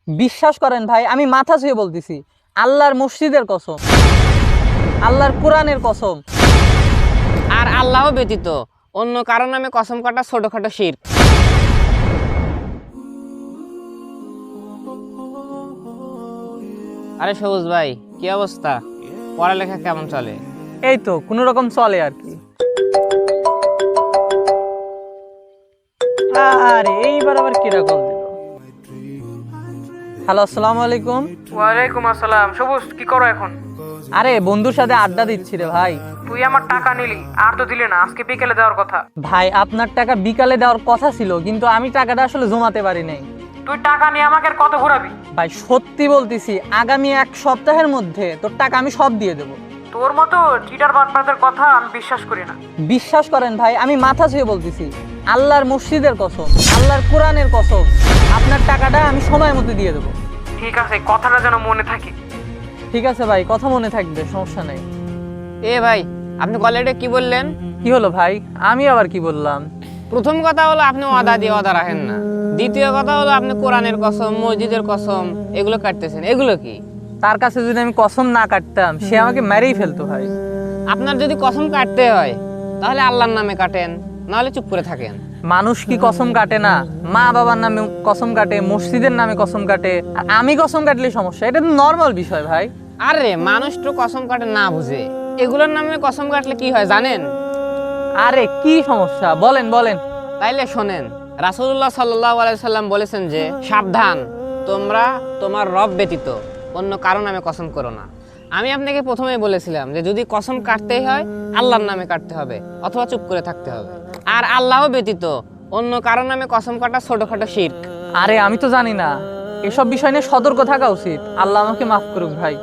বিশ্বাস করেন ভাই, আমি মাথা ছুঁয়ে বলতেছি, আল্লাহর মসজিদের কসম, আল্লাহর কোরআনের কসম। আর আল্লাহ ব্যতীত অন্য কারো নামে কসম কাটা ছোটখাটো শিরক। আরে সবুজ ভাই, কি অবস্থা? পড়ালেখা কেমন চলে? এই তো কোনো রকম চলে আর কি। আরে এইবার আবার কিরা কল দিল। হ্যালো, আসসালামু আলাইকুম। ওয়ালাইকুম আসসালাম। সবুজ, কি করো এখন? আরে বন্ধুর সাথে আড্ডা দিচ্ছি রে ভাই। তুই আমার টাকা নিলি, আর তো দিলে না। আজকে বিকেলে দেওয়ার কথা। ভাই আপনার টাকা বিকালে দেওয়ার কথা ছিল, কিন্তু আমি টাকাটা আসলে জমাতে পারি নাই। তুই টাকা নিয়ে আমাকে আর কত ঘোরাবি? ভাই সত্যি বলতেছি, আগামী 1 সপ্তাহের মধ্যে তোর টাকা আমি সব দিয়ে দেবো। তোর মতো চিটার বাটপারদের কথা আমি বিশ্বাস করি না। বিশ্বাস করেন ভাই, আমি মাথা ছুঁয়ে বলতেছি, আল্লাহর মসজিদের কসম, আল্লাহর কোরআনের কসম, আপনার টাকাটা আমি সময় মতো দিয়ে দেবো। ঠিক আছে, কথাটা যেন মনে থাকে। ঠিক আছে ভাই, কথা মনে থাকবে, সমস্যা নেই। এ ভাই, আপনি কলেজে কি বললেন? কি হলো ভাই? আমি আবার কি বললাম? প্রথম কথা হলো আপনি ওয়াদা দিয়ে ওয়াদা রাখেন না। দ্বিতীয় কথা হলো আপনি কোরআনের কসম, মসজিদের কসম এগুলো কাটতেছেন। এগুলো কি? তার কাছে যদি আমি কসম না কাটতাম, সে আমাকে মেরেই ফেলতো ভাই। আপনার যদি কসম কাটতে হয় তাহলে আল্লাহর নামে কাটেন, নাহলে চুপ করে থাকেন। মানুষ কি কসম কাটে না? মা বাবার নামে কসম কাটে, মসজিদের নামে কসম কাটে, আর আমি কসম কাটলে সমস্যা? এটা তো নর্মাল বিষয় ভাই। আরে মানুষ তো কসম কাটে না বুঝে। এগুলোর নামে কসম কাটলে কি হয় জানেন? আরে কি সমস্যা, বলেন বলেন। তাইলে শোনেন, রাসূলুল্লাহ সাল্লাল্লাহু আলাইহি সাল্লাম বলেছেন যে সাবধান, তোমরা তোমার রব ব্যতীত অন্য কারো নামে কসম করো না। আমি আপনাকে প্রথমেই বলেছিলাম যে যদি কসম কাটতেই হয় আল্লাহর নামে কাটতে হবে, অথবা চুপ করে থাকতে হবে। আর আল্লাহ ব্যতীত অন্য কারো নামে কসম কাটা ছোটখাটো শিরক। আরে আমি তো জানি না, এসব বিষয় নিয়ে সতর্ক থাকা উচিত। আল্লাহ আমাকে মাফ করুক ভাই।